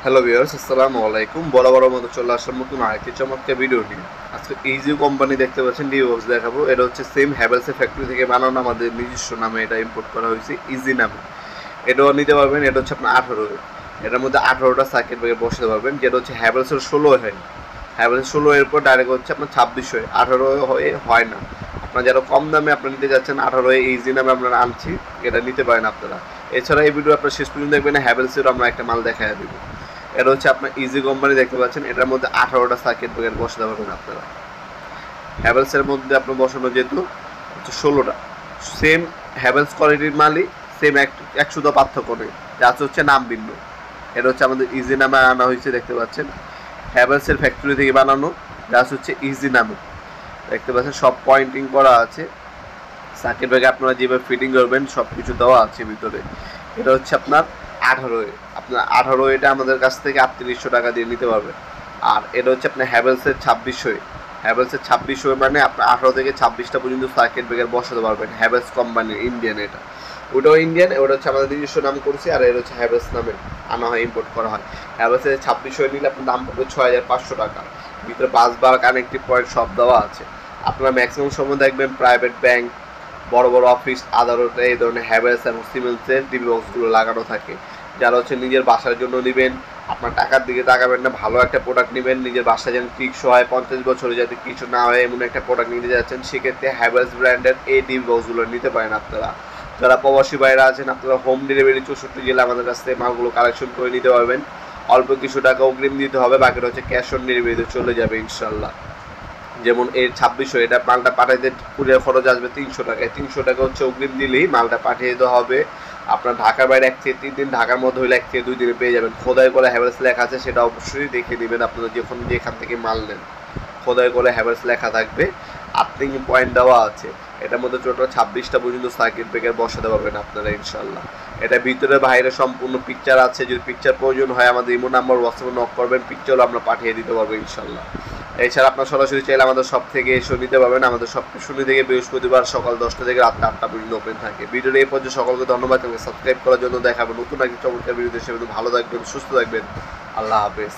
Hello viewers, আসসালামু আলাইকুম। বরাবর মতো চলে আসলাম নতুন আরেকটি চমৎকার ভিডিও নিয়ে। আজকে ইজি কোম্পানি দেখতে পাচ্ছেন ডি বক্স দেখাবো। এটা হচ্ছে সেম হ্যাভেলসের ফ্যাক্টরি থেকে বানানো, আমাদের নিজস্ব নামে এটা ইম্পোর্ট করা হয়েছে ইজি নামে। এটাও নিতে পারবেন। এটা হচ্ছে আপনার 18, এটার মধ্যে 18টা সার্কিট ব্রেকার বসাতে পারবেন, যেটা হচ্ছে হ্যাভেলসের 16 হয়। হ্যাভেলস 16 এরপর ডাইরেক্ট হচ্ছে আপনার 26 হয়, 18 হয়ে হয় না। আপনার যারা কম দামে আপনারা নিতে যাচ্ছেন 18 ইজি নামে আপনারা আনছি, এটা নিতে পারেন আপনারা। এছাড়া এই ভিডিও আপনার শেষ পর্যন্ত দেখবেন হ্যাভেলসের আমরা একটা মাল দেখাই দিব। এটা হচ্ছে আপনার ইজি কোম্পানি দেখতে পাচ্ছেন, এটার মধ্যে 18টা সার্কিট ব্রেকার বসাতে পারবেন আপনারা। হ্যাভেলসের মধ্যে আপনার বসানো যেহেতু হচ্ছে 16টা, সেম হ্যাভেলস কোয়ালিটির মালই, সেম এক শুধু পার্থক্য নেই, যা হচ্ছে নাম ভিন্ন। এটা হচ্ছে আমাদের ইজি নামে আনা হয়েছে, দেখতে পাচ্ছেন হ্যাভেলসের ফ্যাক্টরি থেকে বানানো, যা হচ্ছে ইজি নামে। দেখতে পাচ্ছেন সব পয়েন্টিং করা আছে, সার্কিট ব্রেকার আপনারা যেভাবে ফিটিং করবেন সব কিছু দেওয়া আছে ভিতরে। এটা হচ্ছে আপনার 18, আপনার 18 এটা আমাদের কাছ থেকে 3800 টাকা দিয়ে নিতে পারবেন। আর এটা হচ্ছে আপনার হ্যাভেলসের 26, হ্যাভেলসের 26 মানে আপনার 18 থেকে 26টা পর্যন্ত সার্কিট ব্রেকার বসাতে পারবেন। হ্যাভেলস কোম্পানির ইন্ডিয়ান, এটা ওটাও ইন্ডিয়ান, ওটা হচ্ছে আমাদের নিজস্ব নাম করছি। আর এটা হচ্ছে হ্যাভেলস নামে আনা হয়, ইম্পোর্ট করা হয়। হ্যাভেলসের 26 নিলে আপনার দাম পড়বে 6500 টাকা। ভিতরে বাস বার কানেক্টিভ পয়েন্ট সব দেওয়া আছে। আপনারা ম্যাক্সিমাম সময় দেখবেন প্রাইভেট ব্যাংক, বড় বড় অফিস আদালতে এই ধরনের হ্যাভেলস এবং সিমেন্সের টিভি বক্সগুলো লাগানো থাকে। যারা হচ্ছে নিজের বাসার জন্য নেবেন, আপনার টাকার দিকে তাকাবেন না, ভালো একটা প্রোডাক্ট নেবেন, নিজের বাসায় যেন টিকসই হয়, 50 বছরে যাতে কিছু না হয় এমন একটা প্রোডাক্ট নিতে যাচ্ছেন, সেক্ষেত্রে হ্যাভেলস ব্র্যান্ডের এই টিভি বক্সগুলো নিতে পারেন আপনারা। যারা প্রবাসী বাইরে আছেন, আপনারা হোম ডেলিভারি 64 জেলা আমাদের কাছ থেকে মালগুলো কালেকশন করে নিতে পারবেন। অল্প কিছু টাকা অগ্রিম দিতে হবে, বাকিটা হচ্ছে ক্যাশ অন ডেলিভারিতে চলে যাবে ইনশাল্লাহ। যেমন এর 2600, এটা মালটা পাঠাইতে কুরিয়ার খরচ আসবে 300 টাকায়। 300 টাকা হচ্ছে অগ্রিম দিলেই মালটা পাঠিয়ে দেওয়া হবে। আপনার ঢাকার বাইরে 1 থেকে 3 দিন, ঢাকার মধ্যে হলে 1 থেকে 2 দিনে পেয়ে যাবেন। খোদাই করে হ্যাভেলস লেখা আছে, সেটা অবশ্যই দেখে নেবেন আপনারা যখন যেখান থেকে মাল নেন। খোদাই করে হ্যাভেলস লেখা থাকবে, আর্থিং পয়েন্ট দেওয়া আছে। এটার মধ্যে টোটাল 26টা পর্যন্ত সার্কিট ব্রেকার বসাতে পারবেন আপনারা ইনশাল্লাহ। এটা ভিতরে বাইরে সম্পূর্ণ পিকচার আছে, যদি পিকচার প্রয়োজন হয় আমাদের ইমো নাম্বার হোয়াটসঅ্যাপে নক করবেন, পিকচারও আমরা পাঠিয়ে দিতে পারবো ইনশাল্লাহ। এছাড়া আপনার সরাসরি চাইলে আমাদের সব থেকে এসে নিতে পারবেন। আমাদের সব শনি থেকে বৃহস্পতিবার সকাল 10টা থেকে রাত 8টা পর্যন্ত ওপেন থাকে। ভিডিওর এই পর্যন্ত সকলকে ধন্যবাদ এবং সাবস্ক্রাইব করার জন্য। দেখাবেন নতুন একটি চমৎকার ভিডিও। দেশে ভালো থাকবেন, সুস্থ থাকবেন। আল্লাহ হাফেজ।